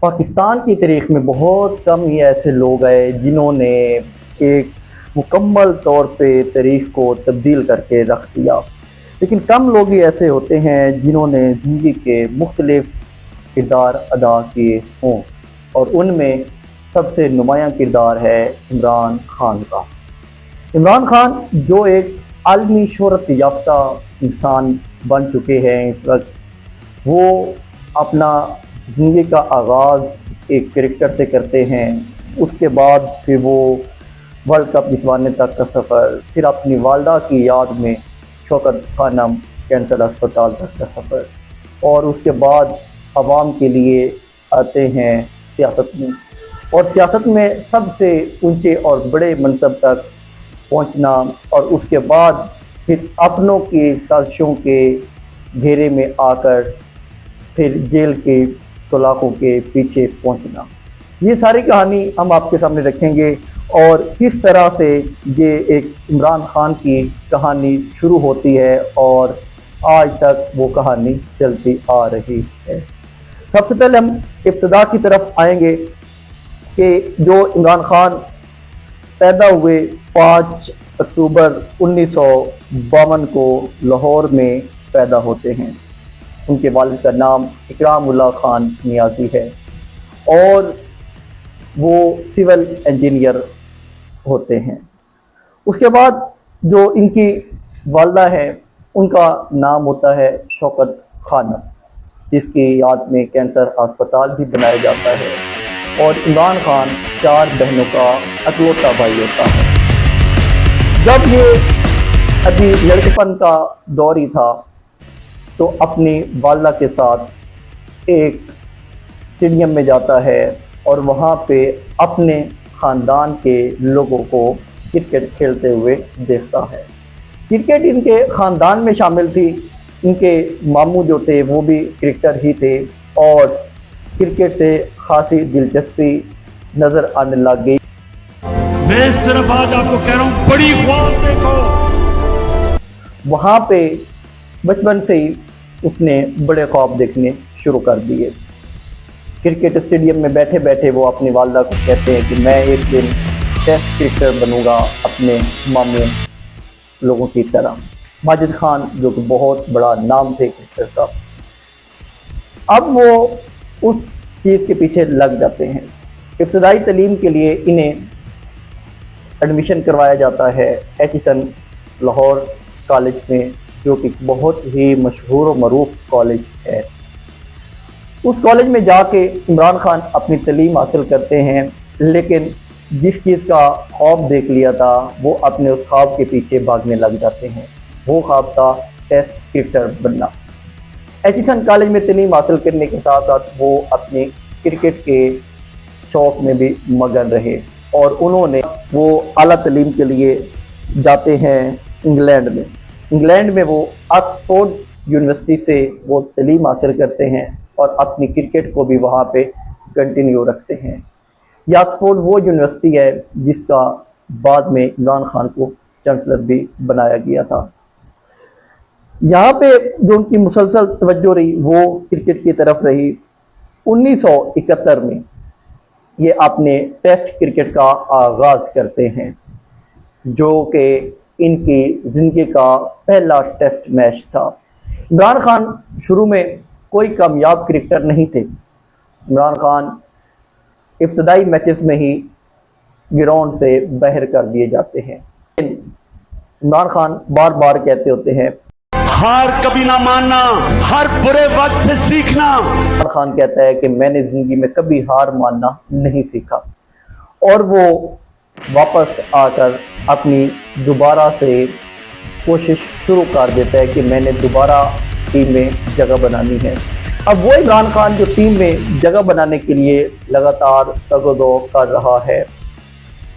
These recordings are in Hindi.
पाकिस्तान की तारीख में बहुत कम ही ऐसे लोग आए जिन्होंने एक मुकम्मल तौर पे तारीख को तब्दील करके रख दिया, लेकिन कम लोग ही ऐसे होते हैं जिन्होंने ज़िंदगी के मुख्तलिफ़ किरदार अदा किए हों, और उनमें सबसे नुमायाँ किरदार है इमरान खान का। इमरान खान जो एक आलमी शोहरत याफ्ता इंसान बन चुके हैं इस वक्त, वो अपना ज़िंदगी का आगाज़ एक क्रिकेटर से करते हैं, उसके बाद फिर वो वर्ल्ड कप जितवाने तक का सफ़र, फिर अपनी वालदा की याद में शौकत खानम कैंसर अस्पताल तक का सफ़र, और उसके बाद आवाम के लिए आते हैं सियासत में, और सियासत में सबसे ऊंचे और बड़े मनसब तक पहुंचना, और उसके बाद फिर अपनों की साजिशों के घेरे में आकर फिर जेल के सलाखों के पीछे पहुंचना। ये सारी कहानी हम आपके सामने रखेंगे, और किस तरह से ये एक इमरान खान की कहानी शुरू होती है और आज तक वो कहानी चलती आ रही है। सबसे पहले हम इब्तिदा की तरफ आएंगे कि जो इमरान खान पैदा हुए 5 अक्टूबर 1952 को लाहौर में पैदा होते हैं। उनके वालिद का नाम इकरामुल्लाह खान नियाज़ी है और वो सिविल इंजीनियर होते हैं। उसके बाद जो इनकी वालदा है उनका नाम होता है शौकत खानम, जिसकी याद में कैंसर अस्पताल भी बनाया जाता है, और इमरान खान 4 बहनों का अकलौता भाई होता है। जब ये अभी लड़केपन का दौर ही था तो अपनी वालदा के साथ एक स्टेडियम में जाता है और वहाँ पे अपने ख़ानदान के लोगों को क्रिकेट खेलते हुए देखता है। क्रिकेट इनके ख़ानदान में शामिल थी, इनके मामू जो थे वो भी क्रिकेटर ही थे, और क्रिकेट से खासी दिलचस्पी नज़र आने लग गई। मैं सिर्फ आज आपको कह रहा हूँ, बड़ी ख्वाब देखो। वहाँ पे बचपन से ही उसने बड़े ख्वाब देखने शुरू कर दिए। क्रिकेट स्टेडियम में बैठे बैठे वो अपनी वालदा को कहते हैं कि मैं एक दिन टेस्ट क्रिकेटर बनूंगा अपने मामू लोगों की तरह। माजिद खान जो कि बहुत बड़ा नाम थे क्रिकेटर का, अब वो उस चीज़ के पीछे लग जाते हैं। इब्तदाई तालीम के लिए इन्हें एडमिशन करवाया जाता है एचिसन लाहौर कॉलेज में, जो कि बहुत ही मशहूर और मरूफ कॉलेज है। उस कॉलेज में जाके इमरान खान अपनी तालीम हासिल करते हैं, लेकिन जिस चीज़ का ख्वाब देख लिया था वो अपने उस ख्वाब के पीछे भागने लग जाते हैं। वो ख्वाब था टेस्ट क्रिकेटर बनना। एचिसन कॉलेज में तालीम हासिल करने के साथ साथ वो अपने क्रिकेट के शौक़ में भी मगन रहे, और उन्होंने वो आला तालीम के लिए जाते हैं इंग्लैंड में। इंग्लैंड में वो ऑक्सफोर्ड यूनिवर्सिटी से वो तालीम हासिल करते हैं और अपनी क्रिकेट को भी वहाँ पे कंटिन्यू रखते हैं। ये ऑक्सफोर्ड वो यूनिवर्सिटी है जिसका बाद में इमरान खान को चांसलर भी बनाया गया था। यहाँ पे जो उनकी मुसलसल तवज्जो रही वो क्रिकेट की तरफ रही। 1971 में ये अपने टेस्ट क्रिकेट का आगाज़ करते हैं, जो कि इनकी ज़िंदगी का पहला टेस्ट मैच था। इमरान खान शुरू में कोई कामयाब क्रिकेटर नहीं थे। इमरान खान इब्तदाई मैचेस में ही ग्राउंड से बाहर कर दिए जाते हैं। इमरान खान बार बार कहते होते हैं, हार कभी ना मानना, हर बुरे वक्त से सीखना। इमरान खान कहता है कि मैंने ज़िंदगी में कभी हार मानना नहीं सीखा, और वो वापस आकर अपनी दोबारा से कोशिश शुरू कर देता है कि मैंने दोबारा टीम में जगह बनानी है। अब वो इमरान खान जो टीम में जगह बनाने के लिए लगातार तगदो कर रहा है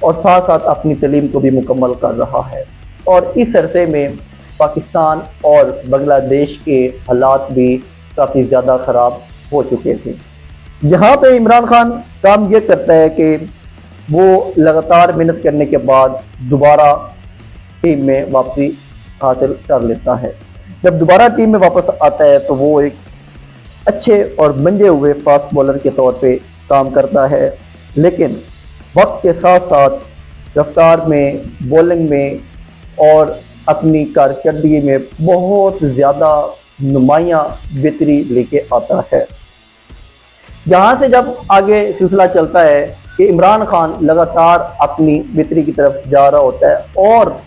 और साथ साथ अपनी तालीम को भी मुकम्मल कर रहा है, और इस अरसे में पाकिस्तान और बांग्लादेश के हालात भी काफ़ी ज़्यादा ख़राब हो चुके थे। यहाँ पे इमरान खान काम ये करता है कि वो लगातार मेहनत करने के बाद दोबारा टीम में वापसी हासिल कर लेता है। जब दोबारा टीम में वापस आता है तो वो एक अच्छे और मंजे हुए फास्ट बॉलर के तौर पे काम करता है, लेकिन वक्त के साथ साथ रफ्तार में, बॉलिंग में और अपनी कारकर्दगी में बहुत ज़्यादा नुमायाँ बेहतरी लेके आता है। यहाँ से जब आगे सिलसिला चलता है कि इमरान खान लगातार अपनी बेहतरी की तरफ जा रहा होता है और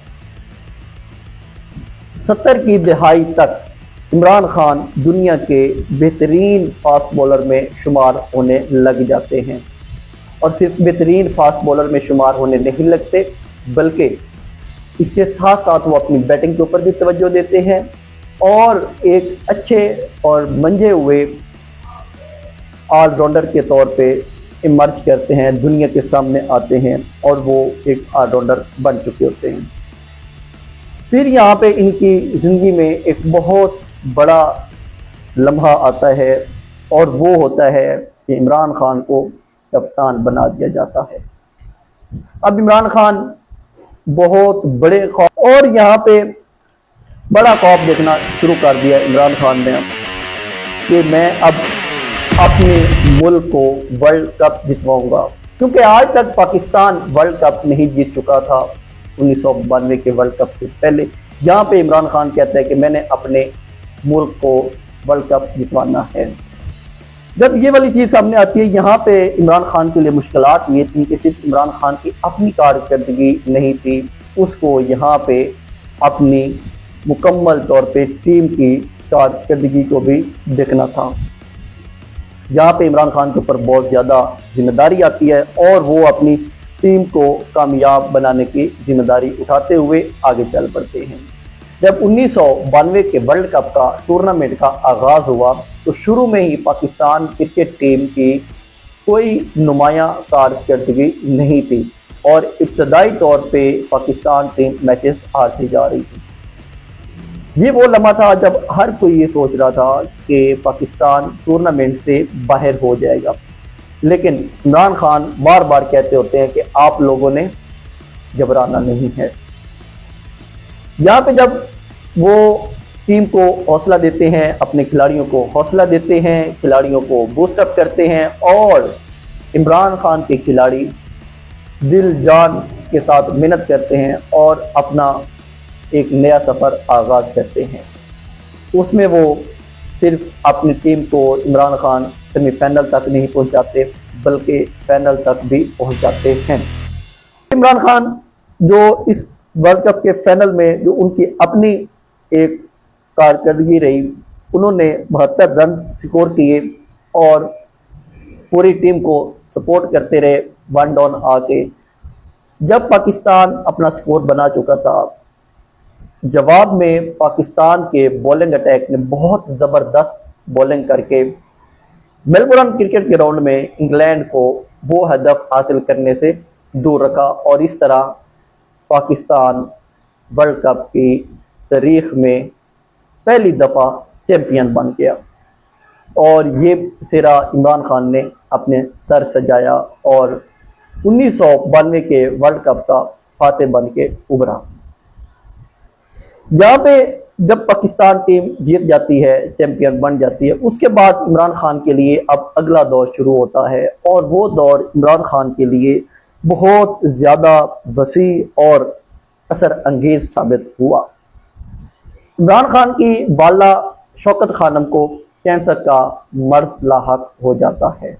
70 की दहाई तक इमरान खान दुनिया के बेहतरीन फास्ट बॉलर में शुमार होने लग जाते हैं। और सिर्फ बेहतरीन फास्ट बॉलर में शुमार होने नहीं लगते, बल्कि इसके साथ साथ वो अपनी बैटिंग के ऊपर भी तवज्जो देते हैं और एक अच्छे और मंझे हुए ऑलराउंडर के तौर पे इमर्ज करते हैं, दुनिया के सामने आते हैं और वो एक ऑलराउंडर बन चुके होते हैं। फिर यहाँ पे इनकी ज़िंदगी में एक बहुत बड़ा लम्हा आता है और वो होता है कि इमरान खान को कप्तान बना दिया जाता है। अब इमरान खान बहुत बड़े ख्वाब और यहाँ पे बड़ा ख्वाब देखना शुरू कर दिया इमरान खान ने कि मैं अब अपने मुल्क को वर्ल्ड कप जितवाऊंगा, क्योंकि आज तक पाकिस्तान वर्ल्ड कप नहीं जीत चुका था 1992 के वर्ल्ड कप से पहले। यहाँ पे इमरान खान कहता है कि मैंने अपने मुल्क को वर्ल्ड कप जितवाना है। जब ये वाली चीज़ सामने आती है, यहाँ पे इमरान खान के लिए मुश्किलात ये थी कि सिर्फ इमरान खान की अपनी कारकर्दगी नहीं थी, उसको यहाँ पे अपनी मुकम्मल तौर पे टीम की कारकर्दगी को भी देखना था। यहाँ पे इमरान खान के ऊपर बहुत ज़्यादा जिम्मेदारी आती है और वो अपनी टीम को कामयाब बनाने की जिम्मेदारी उठाते हुए आगे चल पड़ते हैं। जब 1992 के वर्ल्ड कप का टूर्नामेंट का आगाज़ हुआ तो शुरू में ही पाकिस्तान क्रिकेट टीम की कोई नुमायाँ कारकर्दगी नहीं थी और इब्तदाई तौर पे पाकिस्तान टीम मैचेस हारती जा रही थी। ये वो लम्हा था जब हर कोई ये सोच रहा था कि पाकिस्तान टूर्नामेंट से बाहर हो जाएगा, लेकिन इमरान खान बार बार कहते होते हैं कि आप लोगों ने घबराना नहीं है। यहाँ पे जब वो टीम को हौसला देते हैं, अपने खिलाड़ियों को हौसला देते हैं, खिलाड़ियों को बूस्टअप करते हैं और इमरान खान के खिलाड़ी दिल जान के साथ मेहनत करते हैं और अपना एक नया सफ़र आगाज़ करते हैं। उसमें वो सिर्फ अपनी टीम को इमरान खान सेमीफाइनल तक नहीं पहुंचाते, बल्कि फाइनल तक भी पहुंचाते हैं। इमरान खान जो इस वर्ल्ड कप के फाइनल में जो उनकी अपनी एक कारकर्दगी रही, उन्होंने 72 रन स्कोर किए और पूरी टीम को सपोर्ट करते रहे वन डाउन आके। जब पाकिस्तान अपना स्कोर बना चुका था, जवाब में पाकिस्तान के बॉलिंग अटैक ने बहुत ज़बरदस्त बॉलिंग करके मेलबोर्न क्रिकेट ग्राउंड में इंग्लैंड को वो हदफ हासिल करने से दूर रखा और इस तरह पाकिस्तान वर्ल्ड कप की तारीख में पहली दफ़ा चैम्पियन बन गया और ये सिरा इमरान खान ने अपने सर सजाया और 1992 के वर्ल्ड कप का फातेह बन के उभरा। यहाँ पे जब पाकिस्तान टीम जीत जाती है, चैंपियन बन जाती है, उसके बाद इमरान खान के लिए अब अगला दौर शुरू होता है और वो दौर इमरान खान के लिए बहुत ज़्यादा वसी और असर अंगेज साबित हुआ। इमरान खान की वाला शौकत खानम को कैंसर का मर्ज लाहक हो जाता है।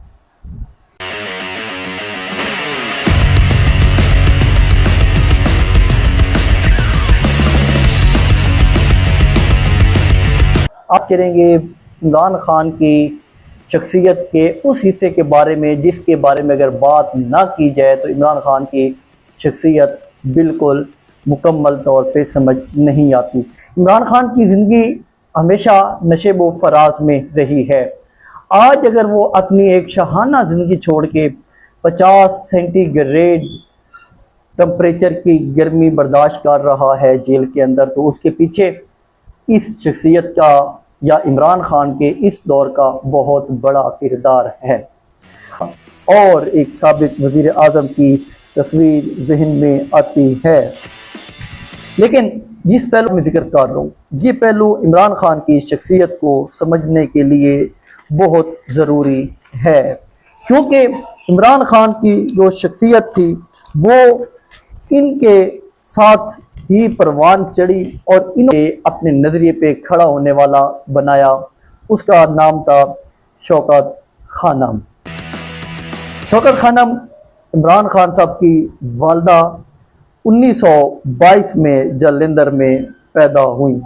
आप करेंगे इमरान खान की शख्सियत के उस हिस्से के बारे में जिसके बारे में अगर बात ना की जाए तो इमरान खान की शख्सियत बिल्कुल मुकम्मल तौर पे समझ नहीं आती। इमरान खान की ज़िंदगी हमेशा नशेब व फराज में रही है। आज अगर वो अपनी एक शाहाना ज़िंदगी छोड़ के 50 सेंटीग्रेड टेम्परेचर की गर्मी बर्दाश्त कर रहा है जेल के अंदर, तो उसके पीछे इस शख्सियत का या इमरान खान के इस दौर का बहुत बड़ा किरदार है। और एक साबिक वज़ीर आज़म की तस्वीर जहन में आती है, लेकिन जिस पहलू में जिक्र कर रहा हूँ ये पहलू इमरान खान की शख्सियत को समझने के लिए बहुत ज़रूरी है। क्योंकि इमरान खान की जो शख्सियत थी वो इनके साथ ही परवान चढ़ी और इन्हें अपने नज़रिए पे खड़ा होने वाला बनाया। उसका नाम था शौकत खानम। शौकत खानम इमरान खान साहब की वालदा 1922 में जालंधर में पैदा हुई।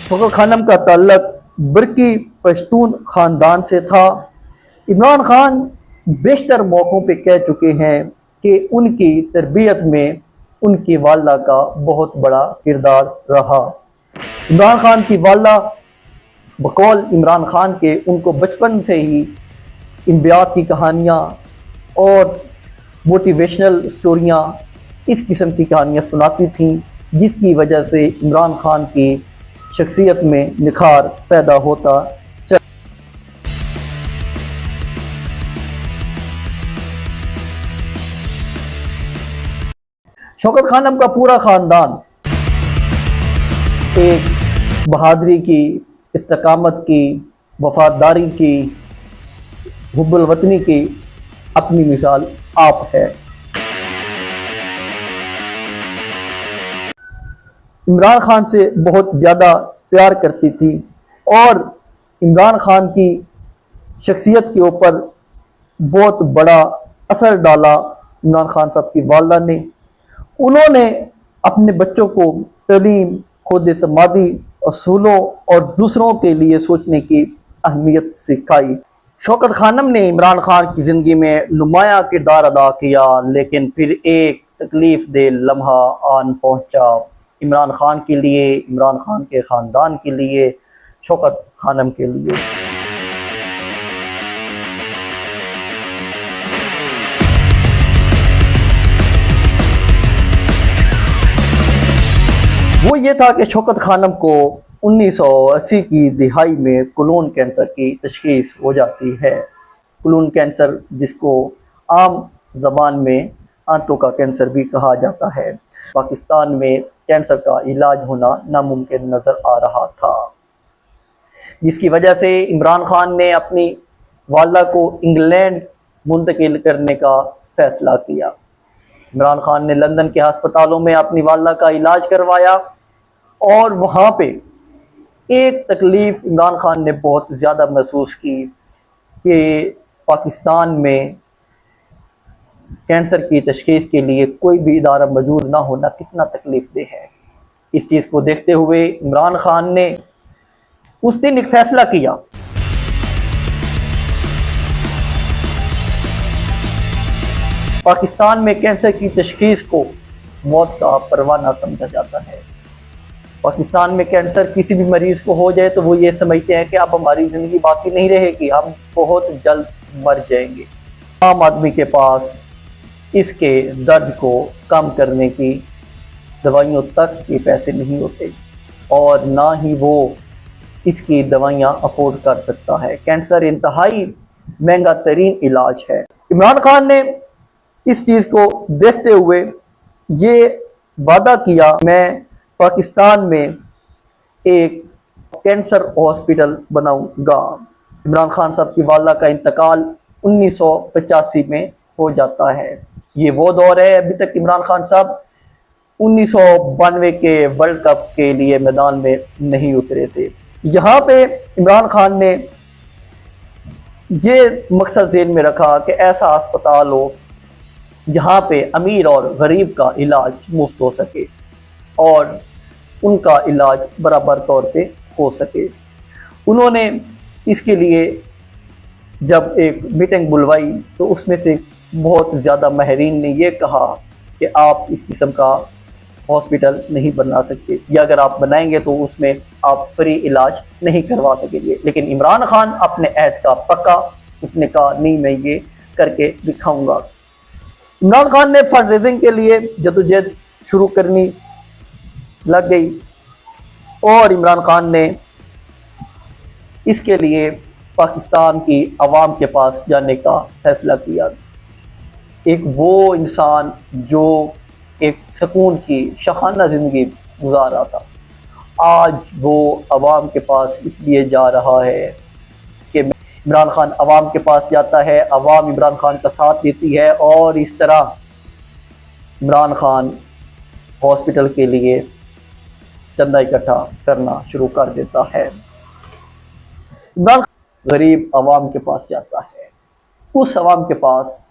शौकत खानम का ताल्लुक बरकी पश्तून ख़ानदान से था। इमरान खान बेशतर मौक़ों पे कह चुके हैं कि उनकी तरबियत में उनकी वालदा का बहुत बड़ा किरदार रहा। इमरान खान की वालदा बकौल इमरान खान के उनको बचपन से ही इंबियात की कहानियाँ और मोटिवेशनल स्टोरियाँ इस किस्म की कहानियाँ सुनाती थीं, जिसकी वजह से इमरान खान की शख्सियत में निखार पैदा होता चला। शौकत खानम का पूरा ख़ानदान एक बहादुरी की, इस्तकामत की, वफादारी की, हुब्बुल वतनी की अपनी मिसाल आप है। इमरान खान से बहुत ज़्यादा प्यार करती थी और इमरान खान की शख्सियत के ऊपर बहुत बड़ा असर डाला इमरान खान साहब की वालदा ने। उन्होंने अपने बच्चों को तालीम, खुद एतमादी, असूलों और दूसरों के लिए सोचने की अहमियत सिखाई। शौकत खानम ने इमरान खान की ज़िंदगी में नुमाया किरदार अदा किया, लेकिन फिर एक तकलीफ़ दे लम्हा आन पहुँचा इमरान खान के लिए, इमरान खान के ख़ानदान के लिए, शौकत खानम के लिए। वो ये था कि शौकत खानम को 1980 की दिहाई में कोलोन कैंसर की तशख़ीस हो जाती है। कोलोन कैंसर, जिसको आम ज़बान में आंतों का कैंसर भी कहा जाता है। पाकिस्तान में कैंसर का इलाज होना नामुमकिन नज़र आ रहा था, जिसकी वजह से इमरान खान ने अपनी वालदा को इंग्लैंड मुंतकिल करने का फ़ैसला किया। इमरान खान ने लंदन के हस्पतालों में अपनी वालदा का इलाज करवाया और वहाँ पे एक तकलीफ़ इमरान खान ने बहुत ज़्यादा महसूस की कि पाकिस्तान में कैंसर की तशख़ीस के लिए कोई भी इदारा मौजूद ना होना कितना तकलीफ़देह है। इस चीज़ को देखते हुए इमरान खान ने उस दिन एक फ़ैसला किया। पाकिस्तान में कैंसर की तशख़ीस को मौत का परवाना समझा जाता है। पाकिस्तान में कैंसर किसी भी मरीज़ को हो जाए तो वो ये समझते हैं कि अब हमारी ज़िंदगी बाकी नहीं रहेगी, हम बहुत जल्द मर जाएंगे। आम आदमी के पास इसके दर्द को कम करने की दवाइयों तक के पैसे नहीं होते और ना ही वो इसकी दवाइयाँ अफोर्ड कर सकता है। कैंसर इंतहाई महंगा तरीन इलाज है। इमरान खान ने इस चीज़ को देखते हुए ये वादा किया, मैं पाकिस्तान में एक कैंसर हॉस्पिटल बनाऊंगा। इमरान खान साहब की वालदा का इंतकाल 1985 में हो जाता है। ये वो दौर है, अभी तक इमरान खान साहब 1992 के वर्ल्ड कप के लिए मैदान में नहीं उतरे थे। यहाँ पे इमरान खान ने ये मकसद ज़हन में रखा कि ऐसा अस्पताल हो जहाँ पे अमीर और गरीब का इलाज मुफ्त हो सके और उनका इलाज बराबर तौर पे हो सके। उन्होंने इसके लिए जब एक मीटिंग बुलवाई तो उसमें से बहुत ज़्यादा माहिरीन ने यह कहा कि आप इस किस्म का हॉस्पिटल नहीं बना सकते, या अगर आप बनाएंगे तो उसमें आप फ्री इलाज नहीं करवा सकेंगे। लेकिन इमरान खान अपने अहद का पक्का, उसने कहा नहीं, मैं ये करके दिखाऊंगा। इमरान खान ने फंड रेजिंग के लिए जदोजहद शुरू करनी लग गई और इमरान खान ने इसके लिए पाकिस्तान की आवाम के पास जाने का फैसला किया। एक वो इंसान जो एक सुकून की शाहाना ज़िंदगी गुजार रहा था, आज वो आवाम के पास इसलिए जा रहा है कि इमरान खान अवाम के पास जाता है, अवाम इमरान खान का साथ देती है और इस तरह इमरान खान हॉस्पिटल के लिए चंदा इकट्ठा करना शुरू कर देता है। इमरान खान गरीब अवाम के पास जाता है, उस अवाम के पास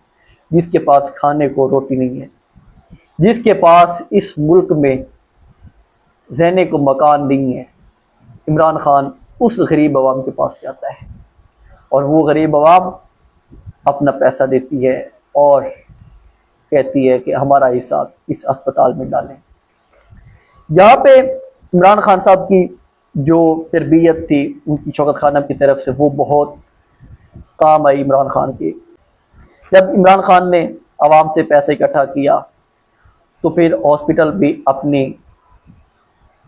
जिसके पास खाने को रोटी नहीं है, जिसके पास इस मुल्क में रहने को मकान नहीं है। इमरान खान उस गरीब अवाम के पास जाता है और वो गरीब अवाम अपना पैसा देती है और कहती है कि हमारा हिस्सा इस अस्पताल में डालें। यहाँ पे इमरान खान साहब की जो तरबियत थी उनकी शौकत खानम की तरफ से, वो बहुत काम आई इमरान खान की। जब इमरान खान ने आवाम से पैसे इकट्ठा किया तो फिर हॉस्पिटल भी अपनी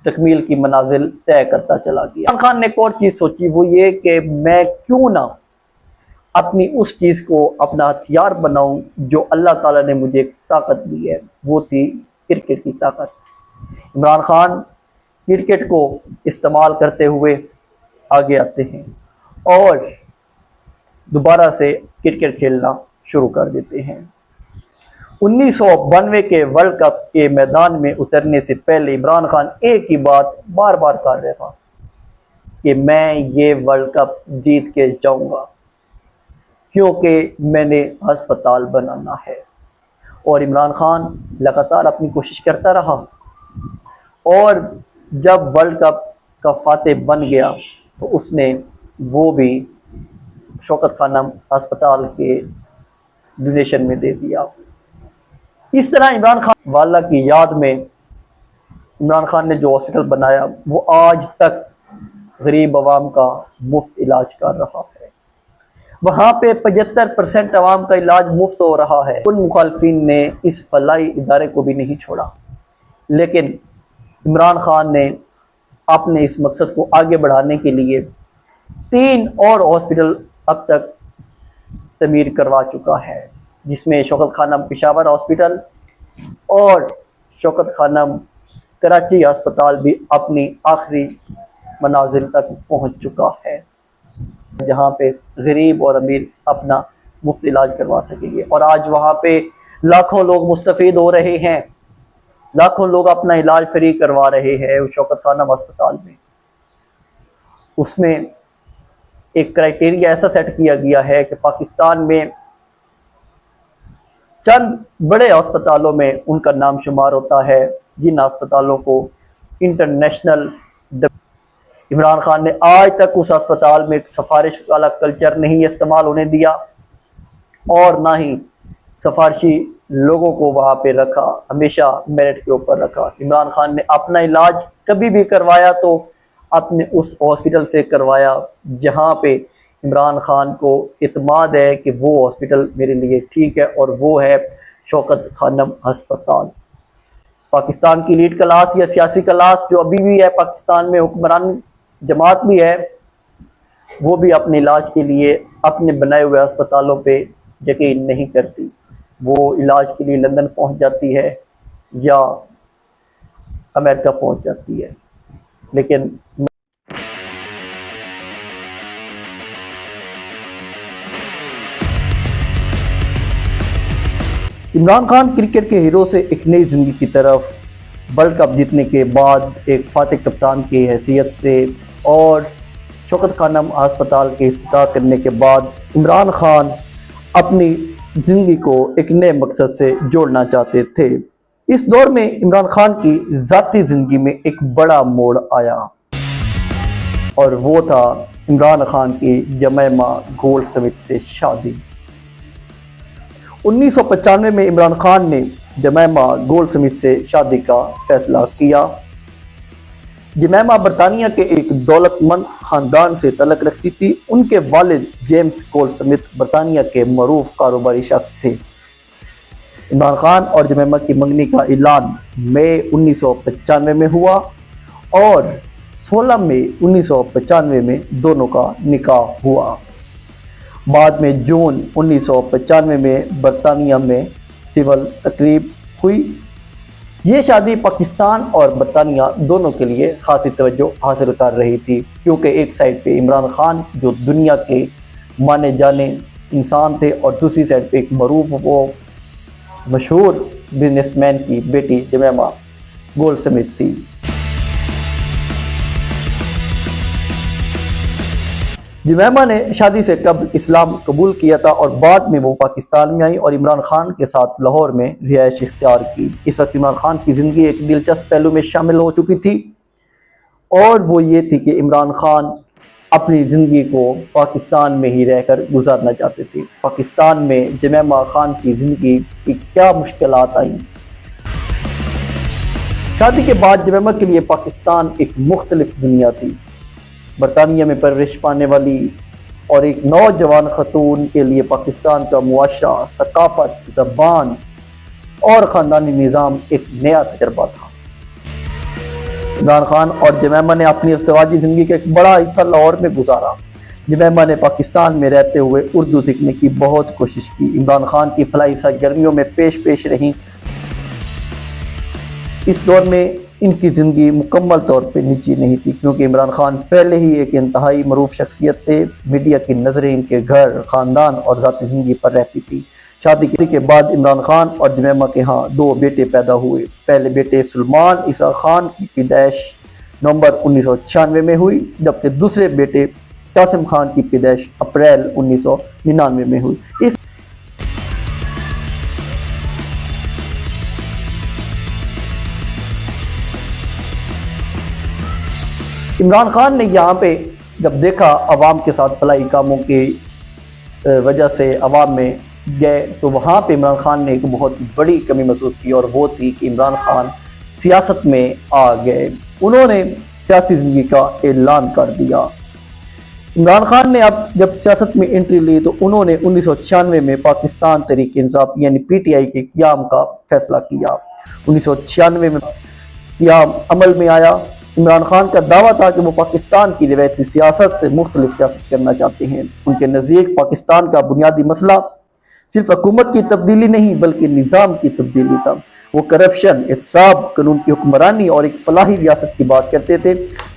तकमील की मनाजिल तय करता चला गया। इमरान खान ने एक और चीज़ सोची, वो ये कि मैं क्यों ना अपनी उस चीज़ को अपना हथियार बनाऊं जो अल्लाह ताला ने मुझे ताकत दी है, वो थी क्रिकेट की ताकत। इमरान खान क्रिकेट को इस्तेमाल करते हुए आगे आते हैं और दोबारा से क्रिकेट खेलना शुरू कर देते हैं। 1992 के वर्ल्ड कप के मैदान में उतरने से पहले इमरान खान एक ही बात बार बार कर रहा था कि मैं ये वर्ल्ड कप जीत के जाऊंगा, क्योंकि मैंने अस्पताल बनाना है। और इमरान खान लगातार अपनी कोशिश करता रहा और जब वर्ल्ड कप का फातेह बन गया तो उसने वो भी शौकत खानम अस्पताल के डोनेशन में दे दिया। इस तरह इमरान खान वाला की याद में इमरान खान ने जो हॉस्पिटल बनाया वो आज तक गरीब आवाम का मुफ्त इलाज कर रहा है। वहाँ पे 75% आवाम का इलाज मुफ्त हो रहा है। उन मुखालफिन ने इस फलाई इदारे को भी नहीं छोड़ा, लेकिन इमरान खान ने अपने इस मकसद को आगे बढ़ाने के लिए 3 और हॉस्पिटल अब तक तमीर करवा चुका है, जिसमें शौकत खानम पेशावर हॉस्पिटल और शौकत खानम कराची अस्पताल भी अपनी आखिरी मनाजिल तक पहुंच चुका है, जहां पे गरीब और अमीर अपना मुफ्त इलाज करवा सकेंगे। और आज वहां पे लाखों लोग मुस्तफ़ीद हो रहे हैं, लाखों लोग अपना इलाज फ्री करवा रहे हैं उस शौकत खानम अस्पताल में। उसमें एक क्राइटेरिया ऐसा सेट किया गया है कि पाकिस्तान में चंद बड़े अस्पतालों में उनका नाम शुमार होता है, जिन अस्पतालों को इंटरनेशनल। इमरान खान ने आज तक उस अस्पताल में सिफारिश वाला कल्चर नहीं इस्तेमाल होने दिया और ना ही सिफारशी लोगों को वहाँ पे रखा, हमेशा मेरिट के ऊपर रखा। इमरान खान ने अपना इलाज कभी भी करवाया तो अपने उस हॉस्पिटल से करवाया जहाँ पे इमरान खान को इत्मीनान है कि वो हॉस्पिटल मेरे लिए ठीक है, और वो है शौकत खानम अस्पताल। पाकिस्तान की लीड क्लास या सियासी क्लास जो अभी भी है पाकिस्तान में, हुक्मरान जमात भी है, वो भी अपने इलाज के लिए अपने बनाए हुए अस्पतालों पे यकीन नहीं करती। वो इलाज के लिए लंदन पहुंच जाती है या अमेरिका पहुंच जाती है। लेकिन इमरान खान क्रिकेट के हीरो से एक नई ज़िंदगी की तरफ वर्ल्ड कप जीतने के बाद एक फातिह कप्तान की हैसियत से और शौकत खानम अस्पताल के इफ्तिताह करने के बाद इमरान खान अपनी ज़िंदगी को एक नए मकसद से जोड़ना चाहते थे। इस दौर में इमरान खान की ज़ाती ज़िंदगी में एक बड़ा मोड़ आया और वो था इमरान खान की जमैमा गोल्डस्मिथ से शादी। 1995 में इमरान खान ने जमैमा गोल्डस्मिथ से शादी का फैसला किया। जमैमा बरतानिया के एक दौलतमंद ख़ानदान से तल्लुक़ रखती थी। उनके वालिद जेम्स गोल्डस्मिथ बरतानिया के मरूफ कारोबारी शख्स थे। इमरान खान और जमैमा की मंगनी का ऐलान मई 1995 में हुआ और 16 मई 1995 में दोनों का निकाह हुआ। बाद में जून 1995 में बरतानिया में सिविल तकरीब हुई। ये शादी पाकिस्तान और बरतानिया दोनों के लिए खासी तवज्जो हासिल कर रही थी, क्योंकि एक साइड पे इमरान खान जो दुनिया के माने जाने इंसान थे और दूसरी साइड पे एक मरूफ वो मशहूर बिजनेसमैन की बेटी जमैमा गोल्डस्मिथ थी। जमैमा ने शादी से कबल इस्लाम कबूल किया था और बाद में वो पाकिस्तान में आई और इमरान खान के साथ लाहौर में रिहाइश इख्तियार की। इस वक्त इमरान खान की ज़िंदगी एक दिलचस्प पहलू में शामिल हो चुकी थी और वो ये थी कि इमरान खान अपनी ज़िंदगी को पाकिस्तान में ही रहकर गुजारना चाहते थे। पाकिस्तान में जमैमा खान की ज़िंदगी की क्या मुश्किलात आई। शादी के बाद जमैमा के लिए पाकिस्तान एक मुख्तलिफ दुनिया थी। बरतानिया में परवरिश पाने वाली और एक नौजवान खतून के लिए पाकिस्तान का मुआशरा, सकाफत, ज़बान और ख़ानदानी निज़ाम एक नया तजर्बा था। इमरान खान और जमैमा ने अपनी अज़दवाजी ज़िंदगी का एक बड़ा हिस्सा लाहौर में गुजारा। जमैमा ने पाकिस्तान में रहते हुए उर्दू सीखने की बहुत कोशिश की। इमरान खान की फलाही सरगर्मियों में पेश रहीं। इस दौर में इनकी ज़िंदगी मुकम्मल तौर पे निजी नहीं थी क्योंकि इमरान खान पहले ही एक इंतहाई मरूफ शख्सियत थे। मीडिया की नज़रें इनके घर, ख़ानदान और ज़ाती ज़िंदगी पर रहती थी। शादी के बाद इमरान खान और जमैमा के यहाँ 2 बेटे पैदा हुए। पहले बेटे सलमान ईसा खान की पैदाइश नवंबर 1996 में हुई, जबकि दूसरे बेटे कासिम खान की पैदाइश अप्रैल 1999 में हुई। इस इमरान खान ने यहाँ पे जब देखा अवाम के साथ फलाही कामों की वजह से अवाम में गए तो वहाँ पे इमरान खान ने एक बहुत बड़ी कमी महसूस की और वो थी कि इमरान खान सियासत में आ गए। उन्होंने सियासी ज़िंदगी का ऐलान कर दिया। इमरान खान ने अब जब सियासत में एंट्री ली तो उन्होंने 1996 में पाकिस्तान तहरीक इंसाफ यानी PTI के क़याम का फैसला किया। 1996 में क़याम अमल में आया। इमरान खान का दावा था कि वो पाकिस्तान की रिवायती सियासत से मुख्तलिफ सियासत करना चाहते हैं। उनके नज़दीक पाकिस्तान का बुनियादी मसला सिर्फ हुकूमत की तब्दीली नहीं बल्कि निज़ाम की तब्दीली था। वो करप्शन, एहतसाब, कानून की हुक्मरानी और एक फलाही रियासत की बात करते थे।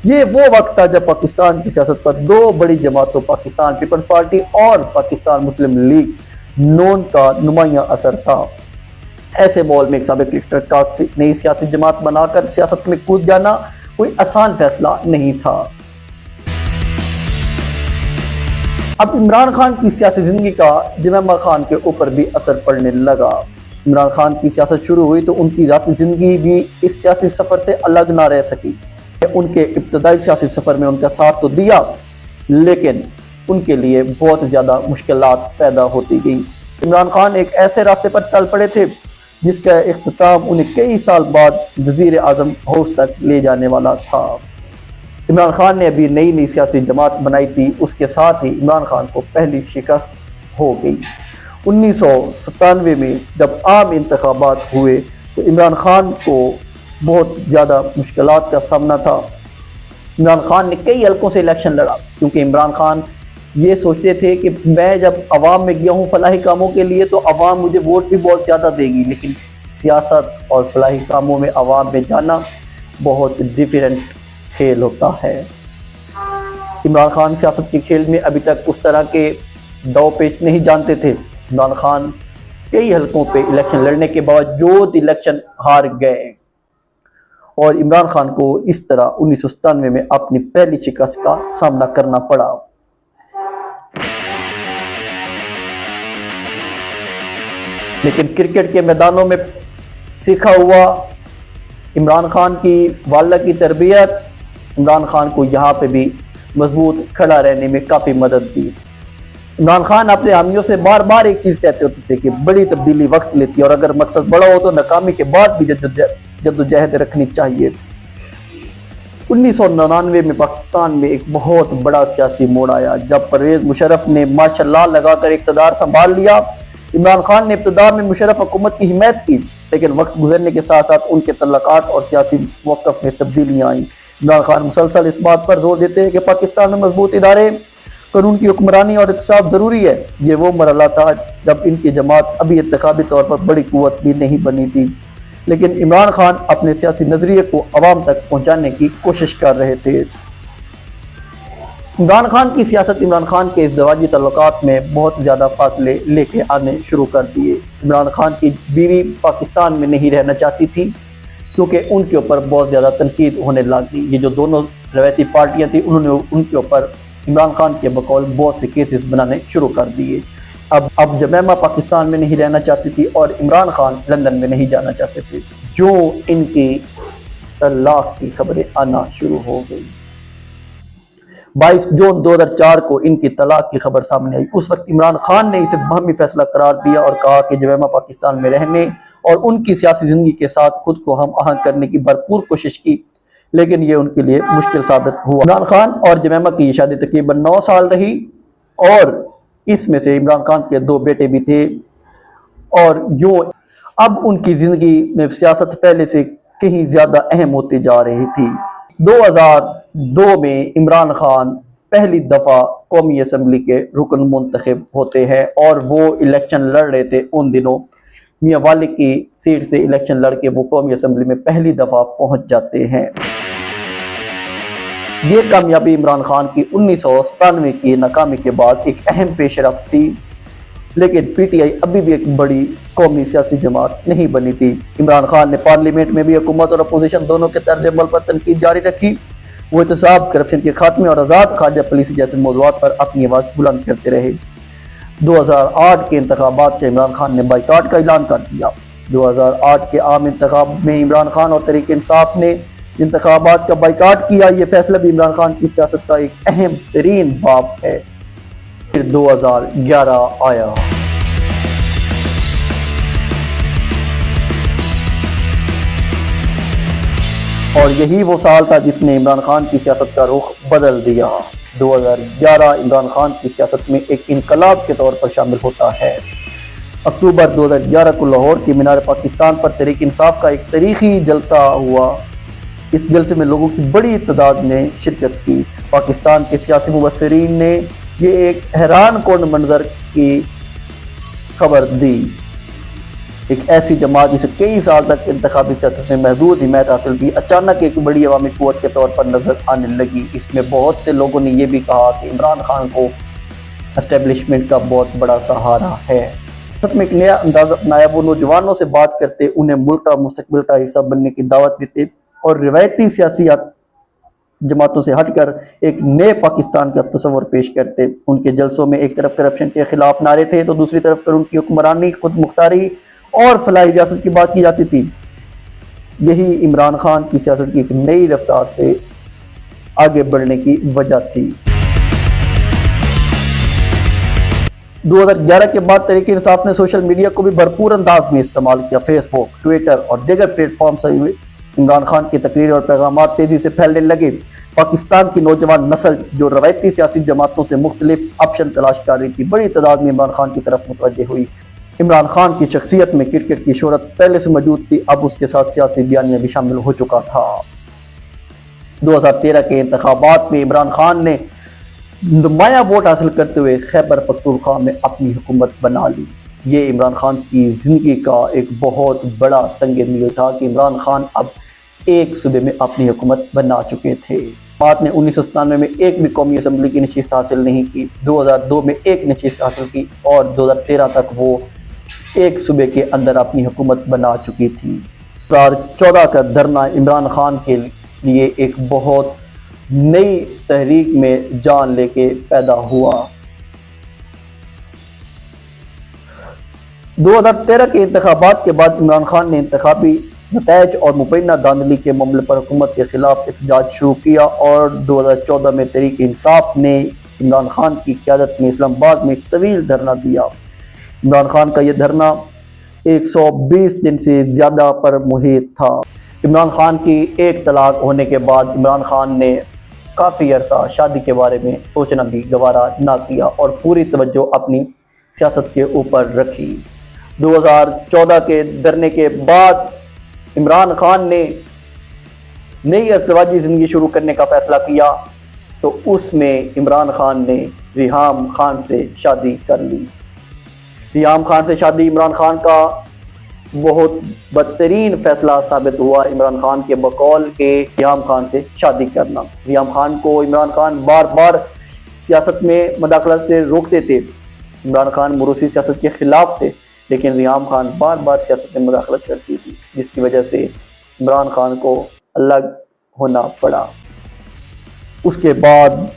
ये वो वक्त था जब पाकिस्तान की सियासत पर 2 बड़ी जमातों पाकिस्तान पीपल्स पार्टी और पाकिस्तान मुस्लिम लीग नून का नुमाया असर था। ऐसे माहौल में एक साबिक लीडर का नई सियासी जमात बनाकर सियासत में कूद जाना कोई आसान फैसला नहीं था। अब इमरान खान की सियासी जिंदगी का जमैमा खान के ऊपर भी असर पड़ने लगा। इमरान खान की सियासत शुरू हुई तो उनकी ज़ाती ज़िंदगी भी इस सियासी सफ़र से अलग ना रह सकी। उनके इब्तदाई सियासी सफ़र में उनका साथ तो दिया लेकिन उनके लिए बहुत ज़्यादा मुश्किलात पैदा होती गई। इमरान खान एक ऐसे रास्ते पर चल पड़े थे जिसका इख्तिताम उन्हें कई साल बाद वज़ीर आज़म हाउस तक ले जाने वाला था। इमरान खान ने अभी नई सियासी जमात बनाई थी, उसके साथ ही इमरान खान को पहली शिकस्त हो गई। 1997 में जब आम इंतखाबात हुए तो इमरान खान को बहुत ज़्यादा मुश्किलात का सामना था। इमरान खान ने कई हलकों से इलेक्शन लड़ा क्योंकि इमरान खान ये सोचते थे कि मैं जब अवाम में गया हूँ फलाही कामों के लिए तो अवाम मुझे वोट भी बहुत ज़्यादा देगी, लेकिन सियासत और फलाही कामों में अवाम में जाना बहुत डिफरेंट खेल होता है। इमरान खान सियासत के खेल में अभी तक उस तरह के दाव पेच नहीं जानते थे। इमरान खान कई हलकों पे इलेक्शन लड़ने के बावजूद इलेक्शन हार गए और इमरान खान को इस तरह 1997 में अपनी पहली शिकस्त का सामना करना पड़ा। लेकिन क्रिकेट के मैदानों में सीखा हुआ इमरान खान की वालिदा की तरबियत इमरान खान को यहाँ पे भी मजबूत खड़ा रहने में काफ़ी मदद दी। इमरान खान अपने हामियों से बार बार एक चीज़ कहते होते थे कि बड़ी तब्दीली वक्त लेती है और अगर मकसद बड़ा हो तो नाकामी के बाद भी जद्दोजहद रखनी चाहिए। 1999 में पाकिस्तान में एक बहुत बड़ा सियासी मोड़ आया जब परवेज़ मुशर्रफ ने मार्शल लॉ लगाकर इक़्तिदार संभाल लिया। इमरान खान ने इब्तिदा में मुशर्रफ हुकूमत की हिमायत की, लेकिन वक्त गुजरने के साथ साथ उनके तल्लुकात और सियासी मौक़िफ़ में तब्दीलियाँ आईं। इमरान खान मुसलसल इस बात पर जोर देते हैं कि पाकिस्तान में मजबूत इदारे, कानून की हुक्मरानी और एहतसाब ज़रूरी है। ये वो मरहला था जब इनकी जमात अभी इंतखाबी तौर पर बड़ी कुव्वत भी नहीं बनी थी, लेकिन इमरान खान अपने सियासी नज़रिए को अवाम तक पहुँचाने की कोशिश कर रहे थे। इमरान खान की सियासत इमरान खान के इज़्दिवाजी तल्लुकात में बहुत ज़्यादा फासले लेके आने शुरू कर दिए। इमरान खान की बीवी पाकिस्तान में नहीं रहना चाहती थी क्योंकि उनके ऊपर बहुत ज़्यादा तनकीद होने लगी। ये जो दोनों रवायती पार्टियां थी उन्होंने उनके ऊपर इमरान खान के बकौल बहुत से केसेस बनाने शुरू कर दिए। अब जमैमा पाकिस्तान में नहीं रहना चाहती थी और इमरान खान लंदन में नहीं जाना चाहते थे। जो इनकी तलाक की खबरें आना शुरू हो गई। 22 जून 2004 को इनकी तलाक की खबर सामने आई। उस वक्त इमरान खान ने इसे बहमी फैसला करार दिया और कहा कि जमैमा पाकिस्तान में रहने और उनकी सियासी जिंदगी के साथ खुद को हम आहंग करने की भरपूर कोशिश की, लेकिन ये उनके लिए मुश्किल साबित हुआ। इमरान खान और जमैमा की शादी तकरीबन 9 साल रही और इसमें से इमरान खान के 2 बेटे भी थे। और यूं अब उनकी जिंदगी में सियासत पहले से कहीं ज्यादा अहम होती जा रही थी। 2002 में इमरान खान पहली दफा कौमी असम्बली के रुकन मुंतखब होते हैं और वो इलेक्शन लड़ रहे थे। उन दिनों मियां वाली की सीट से इलेक्शन लड़के वो कौमी असम्बली में पहली दफा पहुंच जाते हैं। ये कामयाबी इमरान खान की 1997 की नाकामी के बाद एक अहम पेशरफ थी, लेकिन पीटीआई अभी भी एक बड़ी कौमी सियासी जमात नहीं बनी थी। इमरान खान ने पार्लियामेंट में भी हुकूमत और अपोजिशन दोनों के तर्ज अमल पर तनकीद जारी रखी। वो एहतसाब, करप्शन के खात्मे और आज़ाद खारजा पॉलिसी जैसे मौज़ूआत पर अपनी आवाज़ बुलंद करते रहे। 2008 के इंतखाबात में इमरान खान ने बाइकाट का ऐलान कर दिया। 2008 के आम इंतखाब में इमरान खान और तहरीक इंसाफ ने इंतखाबात का बाइकाट किया। ये फैसला भी इमरान खान की सियासत का एक अहम तरीन बाब है। फिर 2011 आया। और यही वो साल था जिसने इमरान खान की सियासत का रुख बदल दिया। 2011 इमरान खान की सियासत में एक इनकलाब के तौर पर शामिल होता है। अक्टूबर 2011 को लाहौर की मीनार पाकिस्तान पर तहरीक इंसाफ का एक तारीखी जलसा हुआ। इस जलसे में लोगों की बड़ी तादाद ने शिरकत की। पाकिस्तान के सियासी मुबस्सिरीन ने ये एक हैरान कुन मंजर की खबर दी। एक ऐसी जमात जिसे कई साल तक इंतखाबी सियासत में महदूद हिमायत हासिल थी, अचानक एक बड़ी अवामी कुव्वत के तौर पर नजर आने लगी। इसमें बहुत से लोगों ने यह भी कहा कि इमरान खान को एस्टेब्लिशमेंट का बहुत बड़ा सहारा है। में एक नया अंदाज अपनाया। वो नौजवानों से बात करते, उन्हें मुल्क का मुस्तकबिल का हिस्सा बनने की दावत देते और रिवायती सियासी जमातों से हटकर एक नए पाकिस्तान का तस्वर पेश करते। उनके जलसों में एक तरफ करप्शन के खिलाफ नारे थे तो दूसरी तरफ कर उनकी हुक्मरानी, खुद मुख्तारी और फलाही रियासत की बात की जाती थी। यही इमरान खान की सियासत की एक नई रफ्तार से आगे बढ़ने की वजह थी। 2011 के बाद तहरीक इंसाफ ने सोशल मीडिया को भी भरपूर अंदाज में इस्तेमाल किया। फेसबुक, ट्विटर और दीगर प्लेटफॉर्म से इमरान खान की तकरीर और पैगाम तेजी से फैलने लगे। पाकिस्तान की नौजवान नस्ल जो रवायती सियासी जमातों से मुख्तलिफ ऑप्शन तलाश कर रही थी, बड़ी तादाद में इमरान खान की तरफ मुतवज्जे हुई। इमरान खान की शख्सियत में क्रिकेट की शोहरत पहले से मौजूद थी, अब उसके साथ सियासी बयानियां भी शामिल हो चुका था। 2013 के इंतखाबात में इमरान खान ने नुमाया वोट हासिल करते हुए खैबर पख्तूनख्वा में अपनी हुकूमत बना ली। ये इमरान खान की ज़िंदगी का एक बहुत बड़ा संग मील था कि इमरान खान अब एक सूबे में अपनी हुकूमत बना चुके थे। बात ने 1997 में एक भी कौमी असम्बली की नशिस्त हासिल नहीं की, 2002 में एक नशिस्त हासिल की और 2013 तक वो एक सूबे के अंदर अपनी हुकूमत बना चुकी थी। 2014 का धरना इमरान खान के लिए एक बहुत नई तहरीक में जान लेके पैदा हुआ। 2013 के इंतखाबात के बाद इमरान खान ने इंतखाबी नतायज और मुबैना धांधली के मामले पर हुकूमत के खिलाफ एहतजाज शुरू किया और 2014 में तहरीक इंसाफ ने इमरान खान की क़यादत में इस्लामाबाद में एक तवील धरना दिया। इमरान खान का यह धरना 120 दिन से ज़्यादा पर मुहित था। इमरान खान की एक तलाक होने के बाद इमरान खान ने काफ़ी अरसा शादी के बारे में सोचना भी गवारा ना किया और पूरी तवज्जो अपनी सियासत के ऊपर रखी। 2014 के धरने के बाद इमरान खान ने नई अज़दवाजी ज़िंदगी शुरू करने का फ़ैसला किया तो उसमें इमरान खान ने रिहाम खान से शादी कर ली। रिहाम खान से शादी इमरान खान का बहुत बदतरीन फैसला साबित हुआ। इमरान खान के बकौल के रिहाम खान से शादी करना। रिहाम खान को इमरान खान बार बार सियासत में मदाखलत से रोकते थे। इमरान खान मोरूसी सियासत के खिलाफ थे, लेकिन रियाम खान बार बार सियासत में मदाखलत करती थी, जिसकी वजह से इमरान खान को अलग होना पड़ा। उसके बाद